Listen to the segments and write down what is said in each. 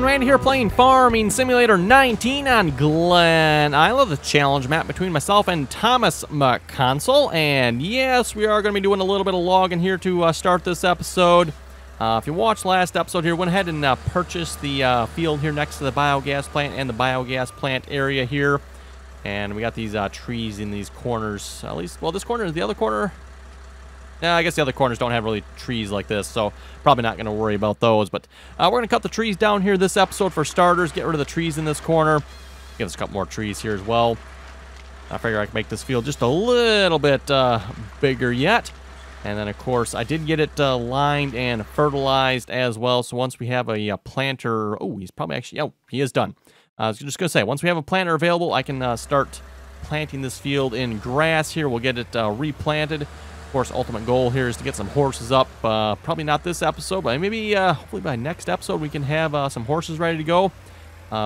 everyone, Randy here playing Farming Simulator 19 on Glen Isla, the challenge map between myself and Thomas McConsole. And yes, we are going to be doing a little bit of logging here to start this episode. If you watched last episode here, went ahead and purchased the field here next to the biogas plant and the biogas plant area here. And we got these trees in these corners, at least, well, this corner is the other corner. Yeah, I guess the other corners don't have really trees like this, so probably not going to worry about those. But we're going to cut the trees down here this episode for starters, get rid of the trees in this corner. Give us a couple more trees here as well. I figure I can make this field just a little bit bigger yet. And then, of course, I did get it lined and fertilized as well. So once we have a planter... Oh, he's probably actually... Oh, he is done. I was just going to say, once we have a planter available, I can start planting this field in grass here. We'll get it replanted. Of course, ultimate goal here is to get some horses up. Probably not this episode, but maybe hopefully by next episode we can have some horses ready to go.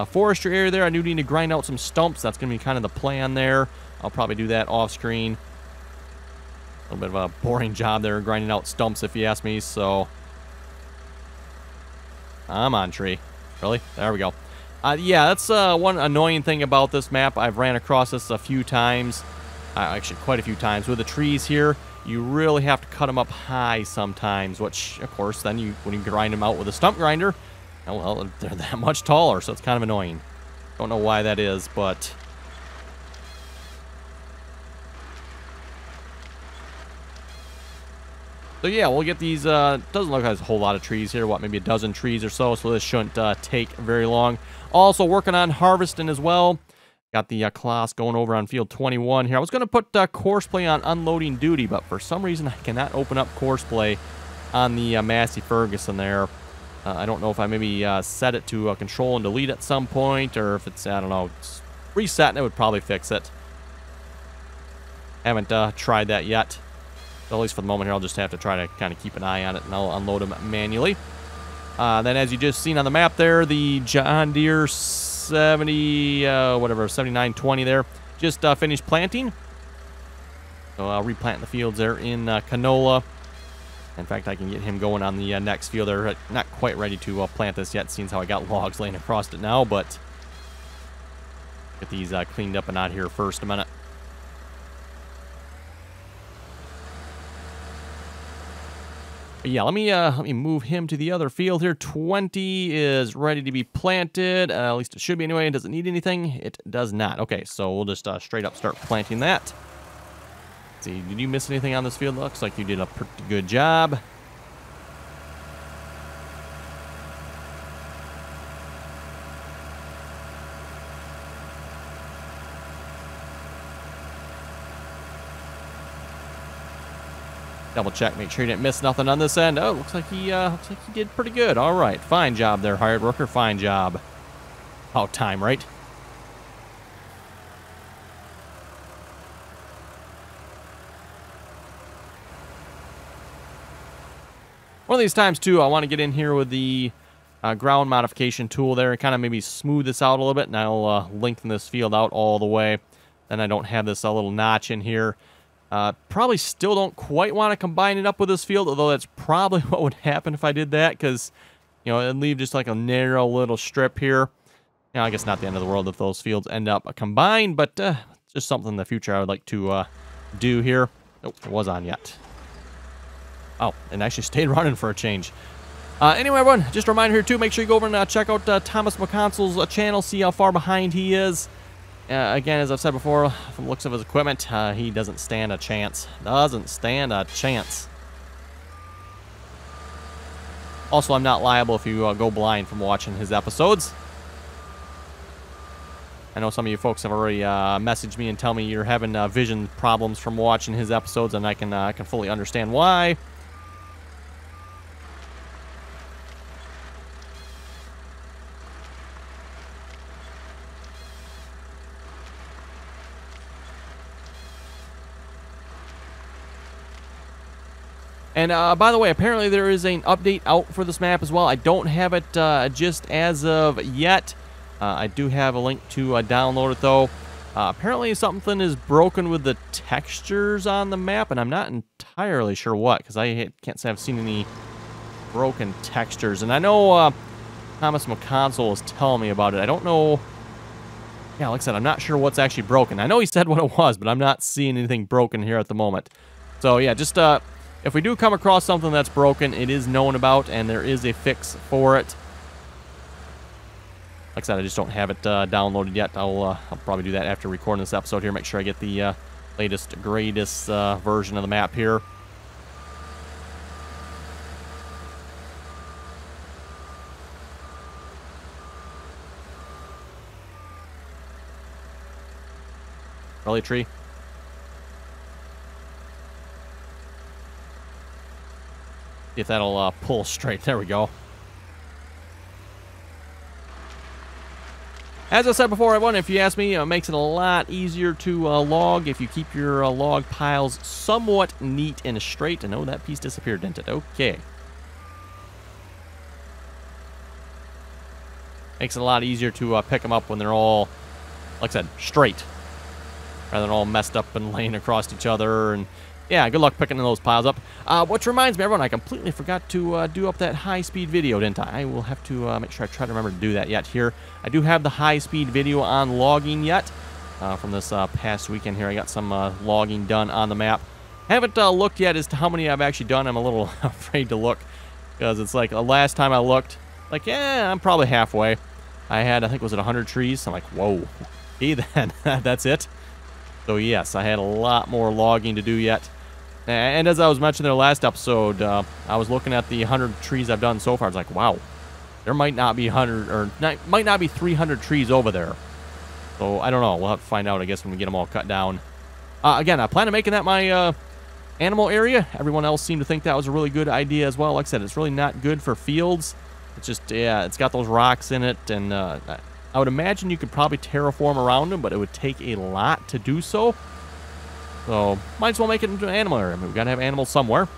Forestry area there, I do need to grind out some stumps. That's going to be kind of the plan there. I'll probably do that off screen. A little bit of a boring job there, grinding out stumps if you ask me, so... I'm on tree. Really? There we go. Yeah, that's one annoying thing about this map. I've ran across this a few times. Actually, quite a few times. With the trees here, you really have to cut them up high sometimes, which, of course, then when you grind them out with a stump grinder, oh, well, they're that much taller, so it's kind of annoying. Don't know why that is, but... So, yeah, we'll get these, doesn't look like there's a whole lot of trees here, what, maybe a dozen trees or so this shouldn't take very long. Also working on harvesting as well. Got the class going over on field 21 here. I was going to put course play on unloading duty, but for some reason I cannot open up course play on the Massey Ferguson there. I don't know if I maybe set it to control and delete at some point, or if it's, I don't know, it's reset and it would probably fix it. Haven't tried that yet. So at least for the moment here, I'll just have to try to kind of keep an eye on it, and I'll unload them manually. Then as you just seen on the map there, the John Deere 7920 there, just finished planting. So I'll replant the fields there in canola. In fact, I can get him going on the next field. They're not quite ready to plant this yet, seeing how I got logs laying across it now, but get these cleaned up and out here first a minute. But yeah, let me move him to the other field here. 20 is ready to be planted. At least it should be anyway. It doesn't need anything. It does not. Okay, so we'll just straight up start planting that. Let's see, did you miss anything on this field? Looks like you did a pretty good job. Double check, make sure you didn't miss nothing on this end. Oh, looks like he did pretty good. All right, fine job there, hired worker. Fine job. About time, right? One of these times too, I want to get in here with the ground modification tool there and kind of maybe smooth this out a little bit, and I'll lengthen this field out all the way. Then I don't have this little notch in here. Probably still don't quite want to combine it up with this field, although that's probably what would happen if I did that, because, you know, it'd leave just like a narrow little strip here. You know, I guess not the end of the world if those fields end up combined, but just something in the future I would like to do here. Nope, it was on yet. Oh, and actually stayed running for a change. Anyway, everyone, just a reminder here, too, make sure you go over and check out Thomas McConsole's channel, see how far behind he is. Again, as I've said before, from the looks of his equipment, he doesn't stand a chance. Doesn't stand a chance. Also, I'm not liable if you go blind from watching his episodes. I know some of you folks have already messaged me and tell me you're having vision problems from watching his episodes, and I can fully understand why. And by the way, apparently there is an update out for this map as well. I don't have it just as of yet. I do have a link to download it, though. Apparently something is broken with the textures on the map, and I'm not entirely sure what, because I can't say I've seen any broken textures. And I know Thomas McConsole was telling me about it. I don't know. Yeah, like I said, I'm not sure what's actually broken. I know he said what it was, but I'm not seeing anything broken here at the moment. So yeah, just if we do come across something that's broken, it is known about, and there is a fix for it. Like I said, I just don't have it downloaded yet. I'll probably do that after recording this episode here. Make sure I get the latest, greatest version of the map here. Really, tree? See if that'll pull straight. There we go. As I said before, everyone, if you ask me, it makes it a lot easier to log if you keep your log piles somewhat neat and straight. And oh, that piece disappeared, didn't it? Okay. Makes it a lot easier to pick them up when they're all, like I said, straight, rather than all messed up and laying across each other. And yeah, good luck picking those piles up. Which reminds me, everyone, I completely forgot to do up that high-speed video, didn't I? I will have to make sure I try to remember to do that yet here. I do have the high-speed video on logging yet from this past weekend here. I got some logging done on the map. Haven't looked yet as to how many I've actually done. I'm a little afraid to look because it's like the last time I looked, like, yeah, I'm probably halfway. I had, I think, was it 100 trees? I'm like, whoa. Okay, then. That's it. So, yes, I had a lot more logging to do yet. And as I was mentioning in the last episode, I was looking at the 100 trees I've done so far. It's like, wow, there might not be 100 or might not be 300 trees over there. So I don't know. We'll have to find out, I guess, when we get them all cut down. Again, I plan on making that my animal area. Everyone else seemed to think that was a really good idea as well. Like I said, it's really not good for fields. It's just, yeah, it's got those rocks in it, and I would imagine you could probably terraform around them, but it would take a lot to do so. So, might as well make it into an animal area. I mean, we've got to have animals somewhere.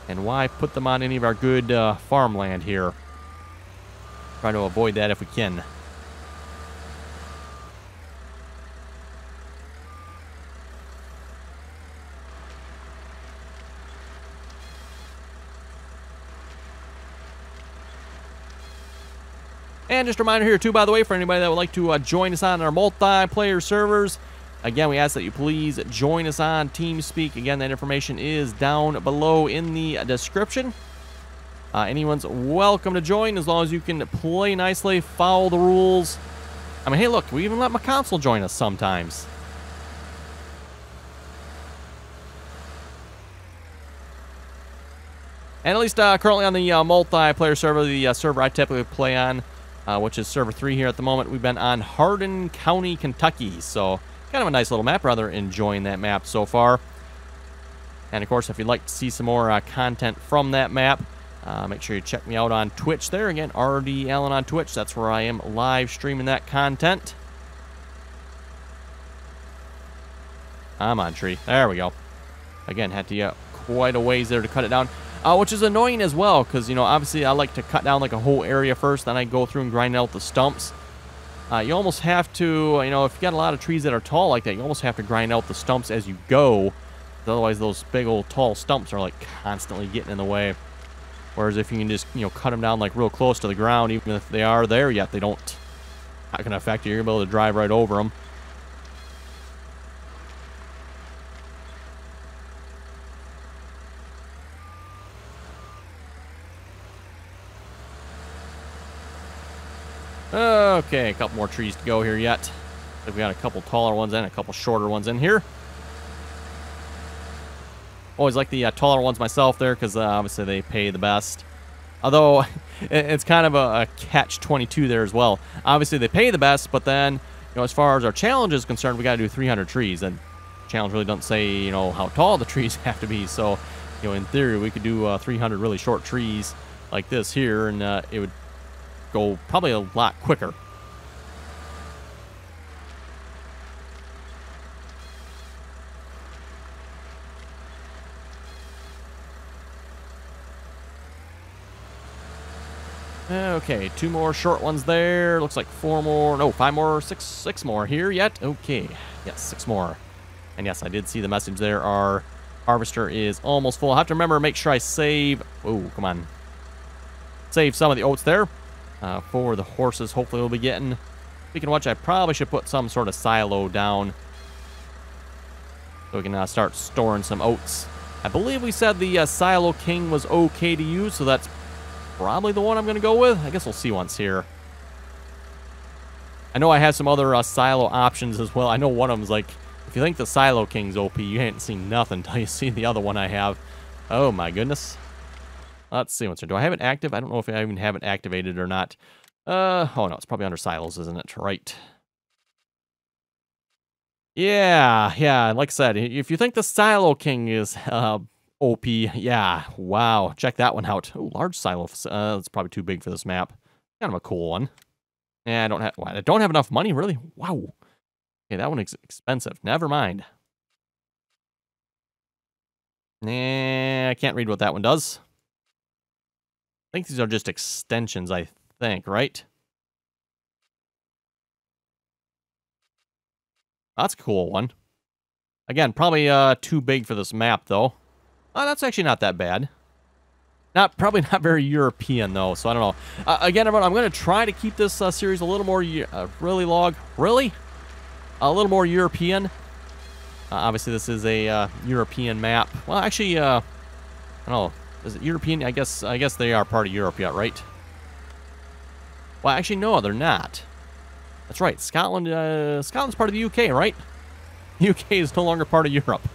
And why put them on any of our good farmland here? Try to avoid that if we can. And just a reminder here, too, by the way, for anybody that would like to join us on our multiplayer servers, again, we ask that you please join us on TeamSpeak. Again, that information is down below in the description. Anyone's welcome to join as long as you can play nicely, follow the rules. I mean, hey, look, we even let McConsole join us sometimes. And at least currently on the multiplayer server, the server I typically play on, which is server 3 here at the moment, we've been on Hardin County, Kentucky. So, kind of a nice little map. Rather enjoying that map so far. And of course, if you'd like to see some more content from that map, make sure you check me out on Twitch there. Again, RDAllen on Twitch. That's where I am live streaming that content. I'm on tree. There we go. Again, had to get quite a ways there to cut it down. Which is annoying as well, because, you know, obviously I like to cut down like a whole area first, then I go through and grind out the stumps. You almost have to, you know, if you got a lot of trees that are tall like that, you almost have to grind out the stumps as you go. Otherwise, those big old tall stumps are like constantly getting in the way. Whereas if you can just, you know, cut them down like real close to the ground, even if they are there yet, they don't, not going to affect you. You're going to be able to drive right over them. Okay, a couple more trees to go here yet. We've got a couple taller ones and a couple shorter ones in here. Always like the taller ones myself there, because obviously they pay the best. Although, it's kind of a catch-22 there as well. Obviously they pay the best, but then, you know, as far as our challenge is concerned, we got to do 300 trees. And challenge really doesn't say, you know, how tall the trees have to be. So, you know, in theory, we could do 300 really short trees like this here, and it would go probably a lot quicker. Okay, 2 more short ones there. Looks like 4 more. No, 5 more. 6 more here yet. Okay, yes, 6 more. And yes, I did see the message there. Our harvester is almost full. I have to remember to make sure I save. Oh, come on. Save some of the oats there. for the horses. Hopefully we'll be getting. Speaking of which, I probably should put some sort of silo down so we can start storing some oats. I believe we said the Silo King was okay to use, so that's probably the one I'm going to go with. I guess we'll see once here. I know I have some other silo options as well. I know one of them's like, if you think the Silo King's OP, you ain't seen nothing until you see the other one I have. Oh my goodness. Let's see what's here. Do I have it active? I don't know if I even have it activated or not. Oh no, it's probably under silos, isn't it? Right. Yeah, like I said, if you think the Silo King is OP, yeah, wow, check that one out. Oh, large silo, it's probably too big for this map. Kind of a cool one. Yeah, I don't have enough money, really? Wow. Okay, that one is expensive. Never mind. Nah, I can't read what that one does. I think these are just extensions, I think, right? That's a cool one. Again, probably too big for this map, though. Oh, that's actually not that bad. Probably not very European, though, so I don't know. Again, everyone, I'm going to try to keep this series a little more... really, log? Really? A little more European. Obviously, this is a European map. Well, actually, I don't know. Is it European? I guess they are part of Europe yet, right? Well, actually, no, they're not. That's right. Scotland. Scotland's part of the UK, right? The UK is no longer part of Europe.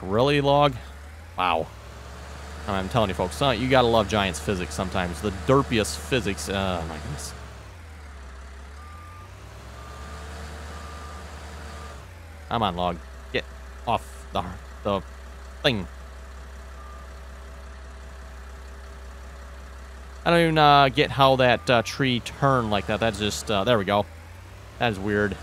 Really, log? Wow. I'm telling you, folks, you gotta love Giants physics sometimes. The derpiest physics. Oh, my goodness. Come on, log. Get off the thing. I don't even get how that tree turned like that. That's just, there we go. That is weird.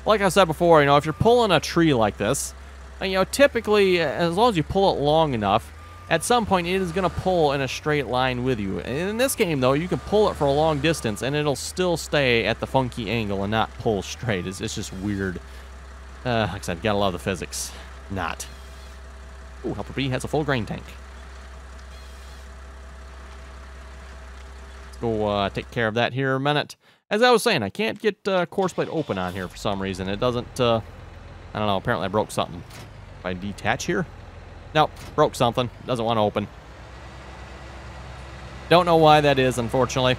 Like I said before, you know, if you're pulling a tree like this, you know, typically, as long as you pull it long enough, at some point it is going to pull in a straight line with you. And in this game, though, you can pull it for a long distance, and it'll still stay at the funky angle and not pull straight. It's just weird. Like I said, gotta love the physics. Not. Ooh, Helper B has a full grain tank. Let's go take care of that here in a minute. As I was saying, I can't get core split open on here for some reason. It doesn't, I don't know, apparently I broke something. If I detach here? Nope, broke something. Doesn't want to open. Don't know why that is, unfortunately.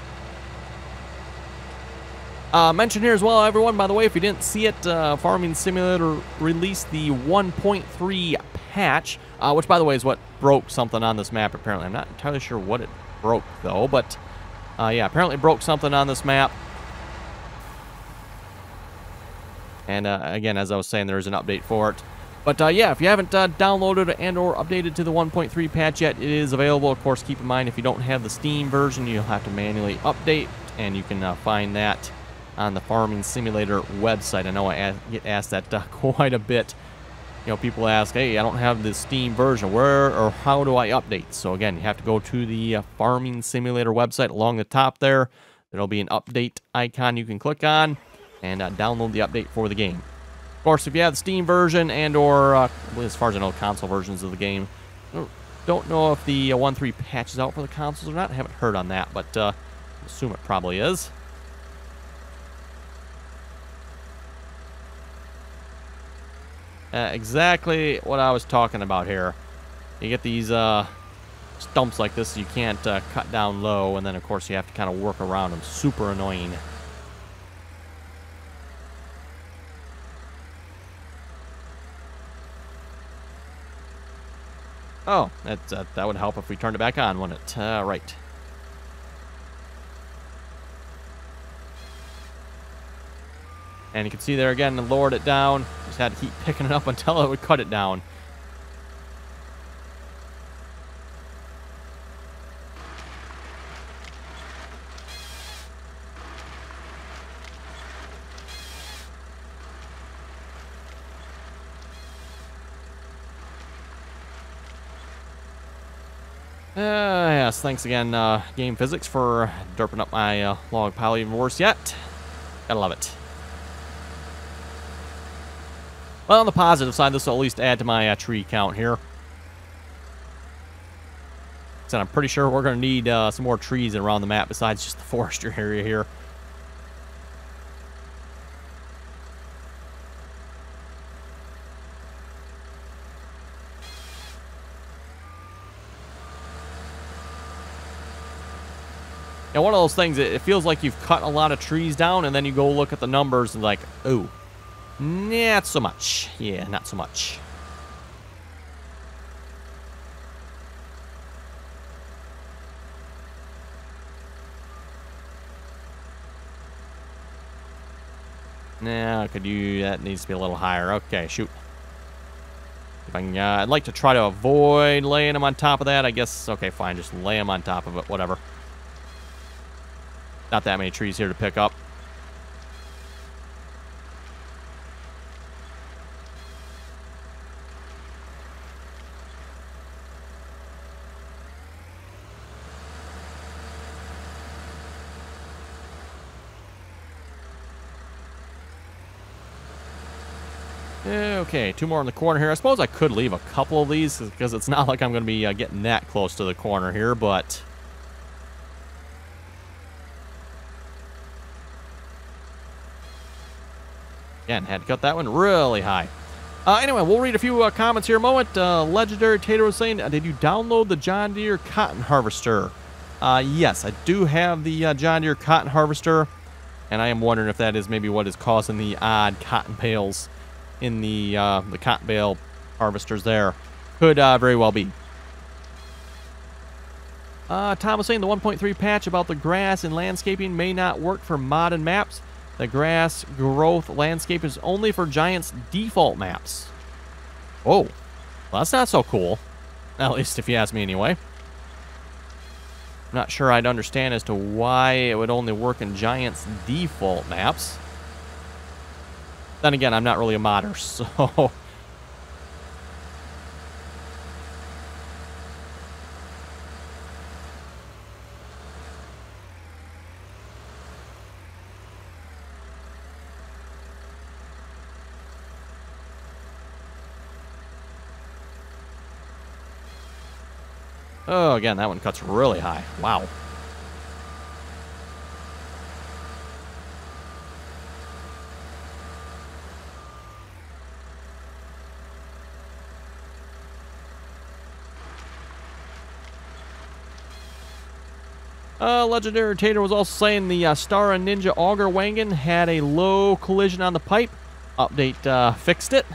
Mention here as well, everyone, by the way, if you didn't see it, Farming Simulator released the 1.3 patch, which, by the way, is what broke something on this map, apparently. I'm not entirely sure what it broke, though, but, yeah, apparently broke something on this map. And, again, as I was saying, there's an update for it. But, yeah, if you haven't downloaded and or updated to the 1.3 patch yet, it is available. Of course, keep in mind, if you don't have the Steam version, you'll have to manually update, and you can find that on the Farming Simulator website. I know I get asked that quite a bit. You know, people ask, hey, I don't have the Steam version. Where or how do I update? So, again, you have to go to the Farming Simulator website. Along the top there, there'll be an update icon you can click on and download the update for the game. Of course, if you have the Steam version and or, as far as I know, console versions of the game, don't know if the 1.3 patch is out for the consoles or not. I haven't heard on that, but I assume it probably is. Exactly what I was talking about here. You get these stumps like this you can't cut down low, and then, of course, you have to kind of work around them. Super annoying. Oh, that would help if we turned it back on, wouldn't it? Right. And you can see there again, and lowered it down. Just had to keep picking it up until it would cut it down. Yes, thanks again, Game Physics, for derping up my log pile even worse yet. Gotta love it. Well, on the positive side, this will at least add to my tree count here. So I'm pretty sure we're going to need some more trees around the map besides just the forestry area here. Now, one of those things, it feels like you've cut a lot of trees down, and then you go look at the numbers and like, oh, not so much. Yeah, not so much. Nah, I could do that. Needs to be a little higher. Okay, shoot. If I can, I'd like to try to avoid laying them on top of that. I guess, okay, fine. Just lay them on top of it. Whatever. Not that many trees here to pick up. Okay, 2 more in the corner here. I suppose I could leave a couple of these because it's not like I'm going to be getting that close to the corner here, but again, had to cut that one really high. Anyway, we'll read a few comments here in a moment. Legendary Tater was saying, did you download the John Deere cotton harvester? Yes, I do have the John Deere cotton harvester, and I am wondering if that is maybe what is causing the odd cotton bales in the cotton bale harvesters there. Could very well be. Tom was saying the 1.3 patch about the grass and landscaping may not work for modded maps. The grass growth landscape is only for Giants default maps. Oh, well, that's not so cool. At least if you ask me anyway. I'm not sure I'd understand as to why it would only work in Giants default maps. Then again, I'm not really a modder, so oh, again, that one cuts really high. Wow. Legendary Tater was also saying the Star and Ninja Auger Wagon had a low collision on the pipe. Update fixed it.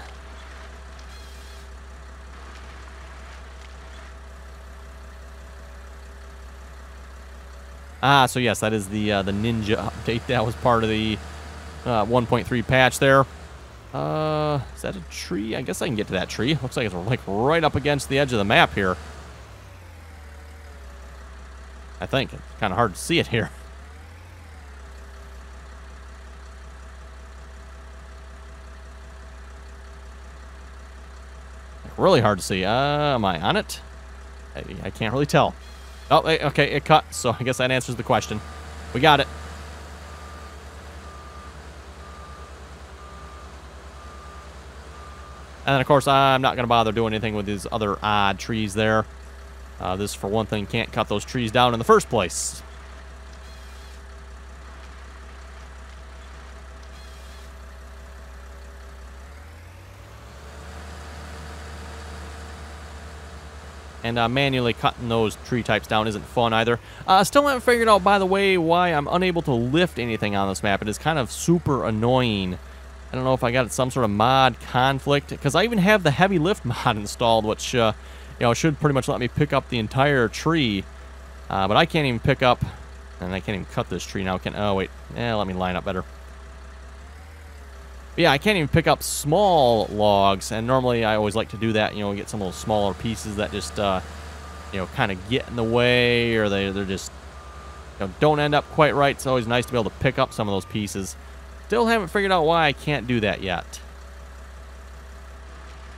So yes, that is the Ninja update. That was part of the 1.3 patch there. Is that a tree? I guess I can get to that tree. Looks like it's like right up against the edge of the map here. I think. It's kind of hard to see it here. Really hard to see. Am I on it? I can't really tell. Oh, okay, it cut, so I guess that answers the question. We got it. And then, of course, I'm not going to bother doing anything with these other odd trees there. This, for one thing, can't cut those trees down in the first place. And manually cutting those tree types down isn't fun either. Still haven't figured out, by the way, why I'm unable to lift anything on this map. It is kind of super annoying. I don't know if I got some sort of mod conflict, because I even have the heavy lift mod installed, which you know, should pretty much let me pick up the entire tree. But I can't even pick up, and I can't even cut this tree now. Oh wait, let me line up better. Yeah, I can't even pick up small logs, and normally I always like to do that, you know, get some of those smaller pieces that just, you know, kind of get in the way, or they're just, you know, don't end up quite right. It's always nice to be able to pick up some of those pieces. Still haven't figured out why I can't do that yet.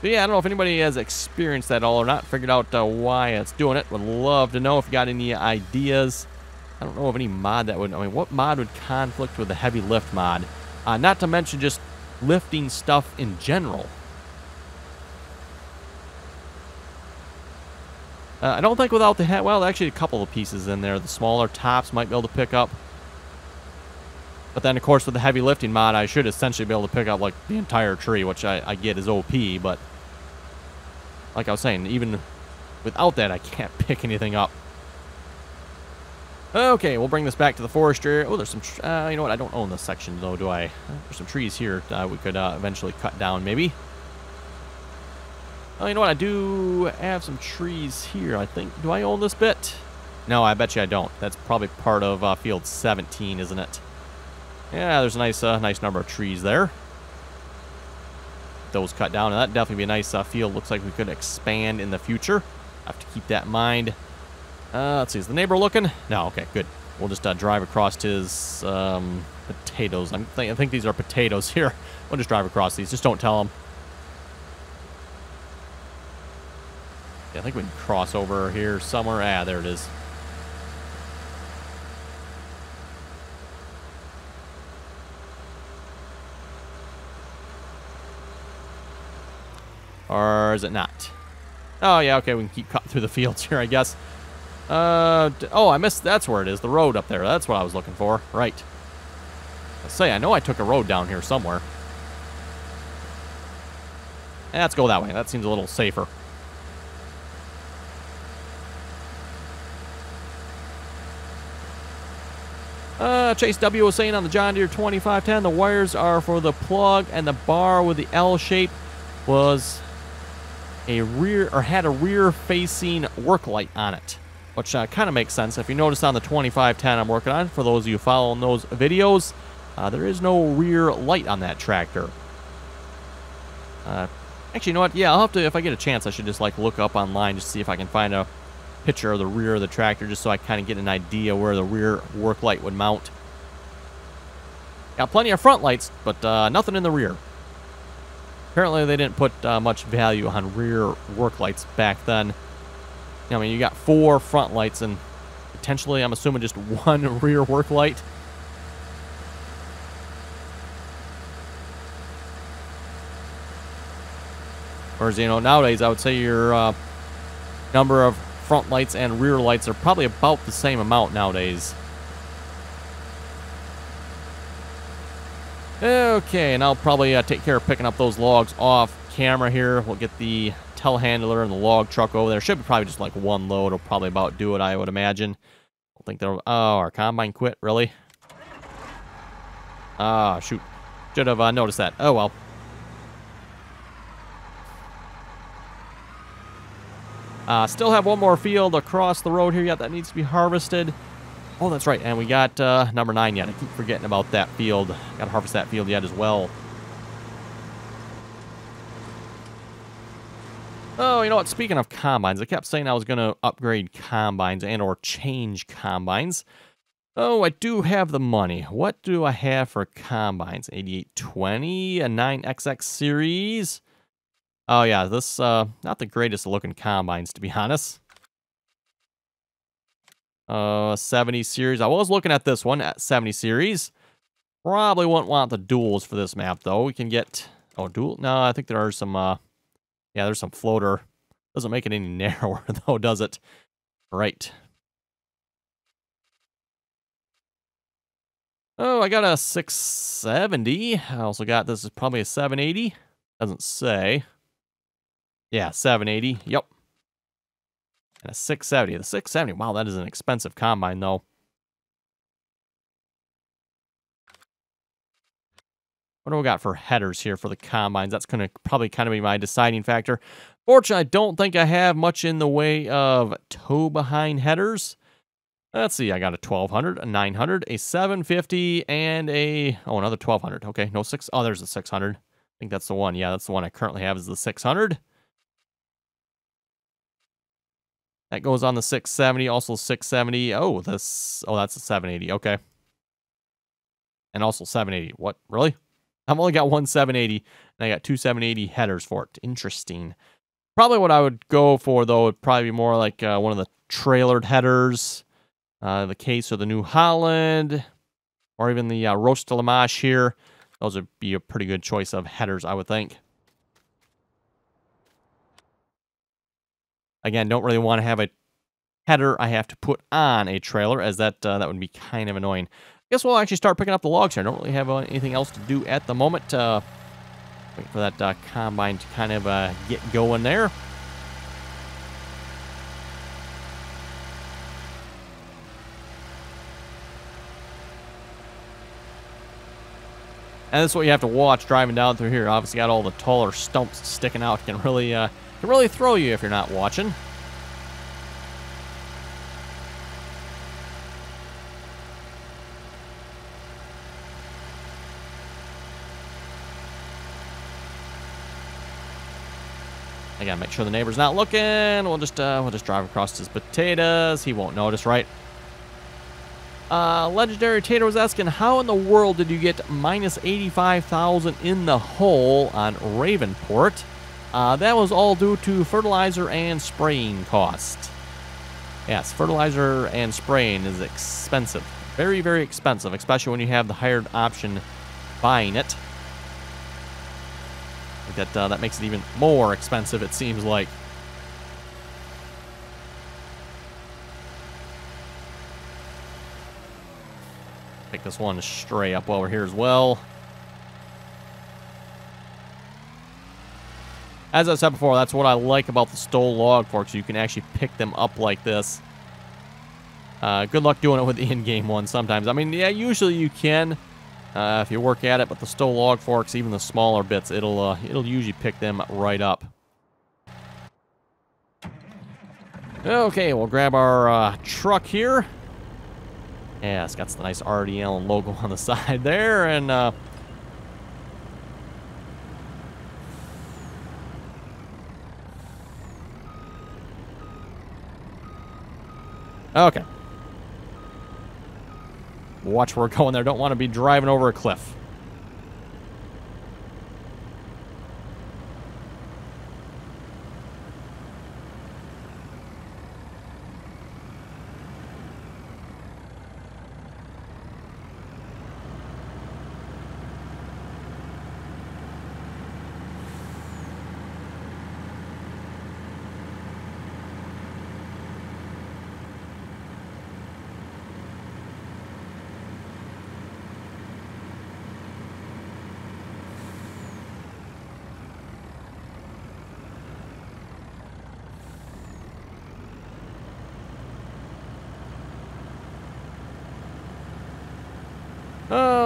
So yeah, I don't know if anybody has experienced that at all or not, figured out why it's doing it. Would love to know if you got any ideas. I don't know of any mod that would, I mean, what mod would conflict with the heavy lift mod? Not to mention just lifting stuff in general. I don't think without the head, well, actually a couple of pieces in there. The smaller tops might be able to pick up. But then, of course, with the heavy lifting mod, I should essentially be able to pick up, like, the entire tree, which I get is OP, but like I was saying, even without that, I can't pick anything up. Okay, we'll bring this back to the forestry. Oh, there's some, you know what, I don't own this section, though, do I? There's some trees here we could eventually cut down, maybe. Oh, you know what, I do have some trees here, I think. Do I own this bit? No, I bet you I don't. That's probably part of field 17, isn't it? Yeah, there's a nice number of trees there. Those cut down, and that'd definitely be a nice field. Looks like we could expand in the future. Have to keep that in mind. Let's see, is the neighbor looking? No, okay, good. We'll just drive across his potatoes. I think these are potatoes here. We'll just drive across these. Just don't tell him. Yeah, I think we can cross over here somewhere. Ah, there it is. Or is it not? Oh, yeah, okay, we can keep cutting through the fields here, I guess. Oh, I missed, that's where it is, the road up there. That's what I was looking for. Right. Let's say, I know I took a road down here somewhere. Let's go that way. That seems a little safer. Chase W was saying on the John Deere 2510, the wires are for the plug, and the bar with the L shape was a rear, or had a rear-facing work light on it, which kind of makes sense. If you notice on the 2510 I'm working on, for those of you following those videos, there is no rear light on that tractor. Actually, you know what? Yeah, I'll have to, if I get a chance, I should just like look up online just to see if I can find a picture of the rear of the tractor, just so I kind of get an idea where the rear work light would mount. Got plenty of front lights, but nothing in the rear. Apparently, they didn't put much value on rear work lights back then. I mean, you got 4 front lights and potentially, I'm assuming, just 1 rear work light. Whereas, you know, nowadays, I would say your number of front lights and rear lights are probably about the same amount nowadays. Okay, and I'll probably take care of picking up those logs off camera here. We'll get the telehandler and the log truck over there. Should be probably just like 1 load. Will probably about do it, I would imagine. I think they'll... Oh, our combine quit, really? Ah, shoot. Should have noticed that. Oh, well. Still have 1 more field across the road here yet that needs to be harvested. Oh, that's right, and we got number 9 yet. I keep forgetting about that field. Got to harvest that field yet as well. Oh, you know what? Speaking of combines, I kept saying I was going to upgrade combines and or change combines. Oh, I do have the money. What do I have for combines? 8820, a 9XX series. Oh, yeah, this, not the greatest looking combines, to be honest. 70 series. I was looking at this one at 70 series. Probably wouldn't want the duals for this map, though. We can get... Oh, dual? No, I think there are some, yeah, there's some floater. Doesn't make it any narrower, though, does it? Right. Oh, I got a 670. I also got, this is probably a 780. Doesn't say. Yeah, 780. Yep. And a 670. The 670, wow, that is an expensive combine, though. What do we got for headers here for the combines? That's going to probably kind of be my deciding factor. Fortunately, I don't think I have much in the way of toe-behind headers. Let's see, I got a 1200, a 900, a 750, and a... Oh, another 1200. Okay, no 6... Oh, there's a 600. I think that's the one. Yeah, that's the one I currently have is the 600. That goes on the 670, also 670. Oh, this... Oh, that's a 780. Okay. And also 780. What? Really? I've only got one 780, and I got two 780 headers for it. Interesting. Probably what I would go for, though, would probably be more like one of the trailered headers, the case of the New Holland, or even the Roche de la Mache here. Those would be a pretty good choice of headers, I would think. Again, don't really want to have a header I have to put on a trailer, as that would be kind of annoying. I guess we'll actually start picking up the logs here. I don't really have anything else to do at the moment. Wait for that combine to kind of get going there. And that's what you have to watch driving down through here. Obviously got all the taller stumps sticking out. Can really throw you if you're not watching. I gotta make sure the neighbor's not looking. We'll just drive across his potatoes. He won't notice, right? Legendary Tater was asking, how in the world did you get minus 85,000 in the hole on Ravenport? That was all due to fertilizer and spraying cost. Yes, fertilizer and spraying is expensive. Very, very expensive, especially when you have the hired option buying it. That makes it even more expensive, it seems like. Take this one stray up while we're here as well. As I said before, that's what I like about the Stoll log forks. You can actually pick them up like this. Good luck doing it with the in-game one sometimes. I mean, yeah, usually you can if you work at it, but the Stoll log forks, even the smaller bits, it'll usually pick them right up. Okay, we'll grab our truck here. Yeah, it's got the nice RDAllen logo on the side there, and okay. Watch where we're going there. Don't want to be driving over a cliff.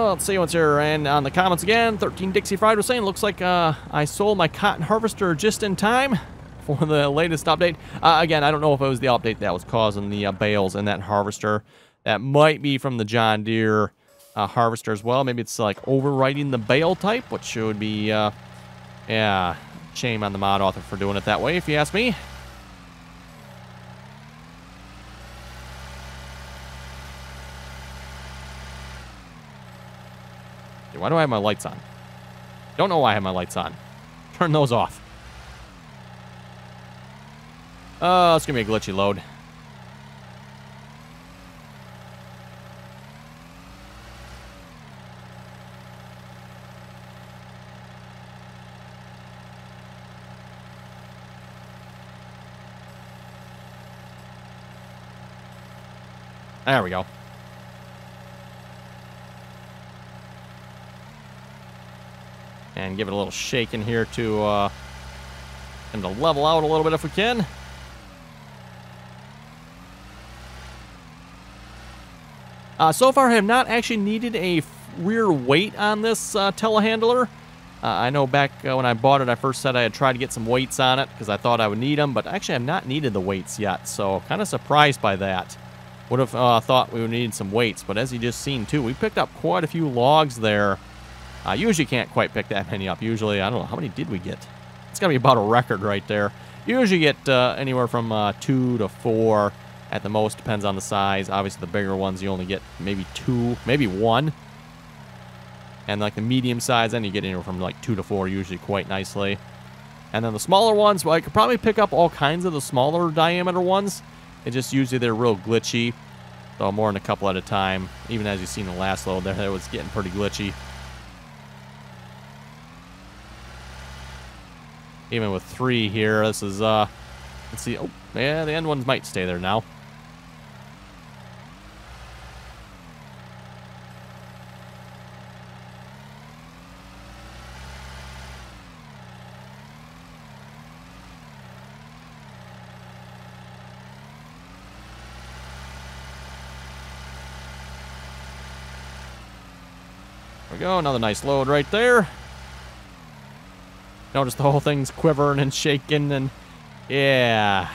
Let's see what's here. And on the comments again, 13 Dixie Fried was saying, looks like I sold my cotton harvester just in time for the latest update. Again, I don't know if it was the update that was causing the bales in that harvester. That might be from the John Deere harvester as well. Maybe it's like overwriting the bale type, which would be, yeah, shame on the mod author for doing it that way, if you ask me. Why do I have my lights on? Don't know why I have my lights on. Turn those off. Oh, it's gonna be a glitchy load. There we go. And give it a little shake in here to level out a little bit if we can. So far, I have not actually needed a rear weight on this telehandler. I know back when I bought it, I first said I had tried to get some weights on it because I thought I would need them, but actually I've not needed the weights yet, so kind of surprised by that. Would have thought we would need some weights, but as you just seen too, we picked up quite a few logs there. Usually can't quite pick that many up. Usually, I don't know, how many did we get? It's got to be about a record right there. You usually get anywhere from 2 to 4 at the most. Depends on the size. Obviously, the bigger ones, you only get maybe 2, maybe 1. And like the medium size, then you get anywhere from like 2 to 4 usually quite nicely. And then the smaller ones, well, I could probably pick up all kinds of the smaller diameter ones. It just usually they're real glitchy. So more than a couple at a time. Even as you see in the last load there, it was getting pretty glitchy. Even with 3 here, this is, let's see. Oh, yeah, the end ones might stay there now. There we go, another nice load right there. Notice the whole thing's quivering and shaking, and yeah.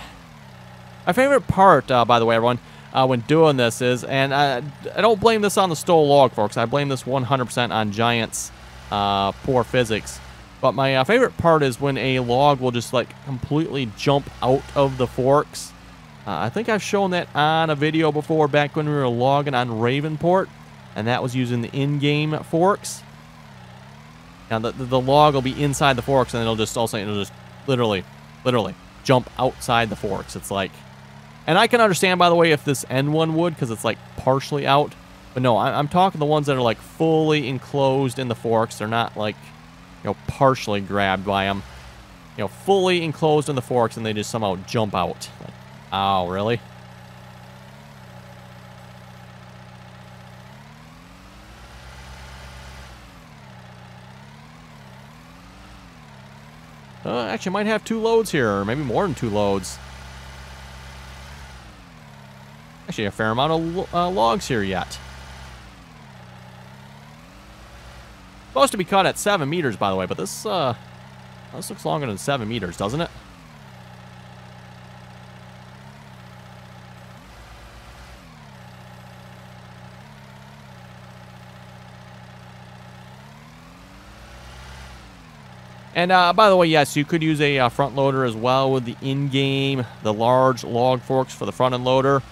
My favorite part, by the way, everyone, when doing this is, and I don't blame this on the stole log, folks. I blame this 100% on Giant's poor physics. But my favorite part is when a log will just like completely jump out of the forks. I think I've shown that on a video before back when we were logging on Ravenport, and that was using the in-game forks. Now the log will be inside the forks, and it'll just literally jump outside the forks. It's like, and I can understand, by the way, if this end one would, because it's like partially out. But no, I'm talking the ones that are like fully enclosed in the forks. They're not like, you know, partially grabbed by them. You know, fully enclosed in the forks, and they just somehow jump out. Like, oh, really? Actually, might have 2 loads here, or maybe more than 2 loads. Actually, a fair amount of logs here yet. Supposed to be cut at 7 meters, by the way, but this looks longer than 7 meters, doesn't it? And by the way, yes, you could use a front loader as well with the in-game, the large log forks for the front end loader.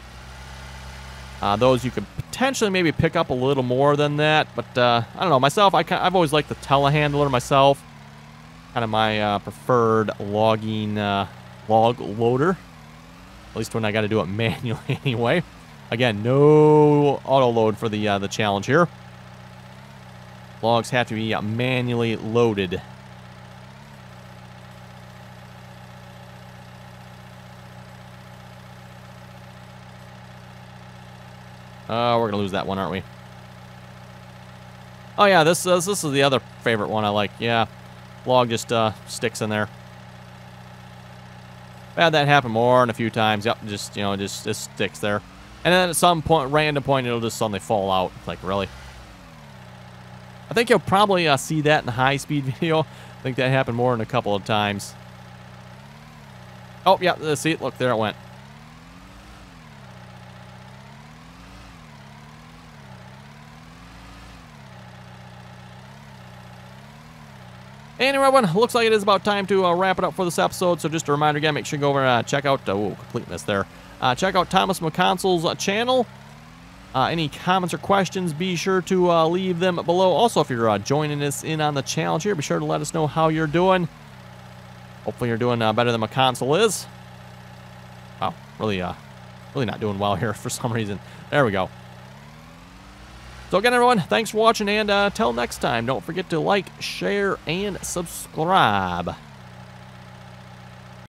Those you could potentially maybe pick up a little more than that, but I don't know. Myself, I've always liked the telehandler myself. Kind of my preferred logging log loader. At least when I got to do it manually anyway. Again, no auto load for the challenge here. Logs have to be manually loaded. We're going to lose that one, aren't we? Oh, yeah, this is the other favorite one I like. Yeah, log just sticks in there. I've had that happen more than a few times. Yep, just, you know, just sticks there. And then at some point, random point, it'll just suddenly fall out. It's like, really? I think you'll probably see that in the high-speed video. I think that happened more than a couple of times. Oh, yeah, see it? Look, there it went. Anyway, everyone, looks like it is about time to wrap it up for this episode. So just a reminder again, make sure you go over and check out, complete miss there. Check out Thomas McConsole's channel. Any comments or questions, be sure to leave them below. Also, if you're joining us in on the challenge here, be sure to let us know how you're doing. Hopefully you're doing better than McConsole is. Wow, really not doing well here for some reason. There we go. So again, everyone, thanks for watching, and till next time, don't forget to like, share, and subscribe.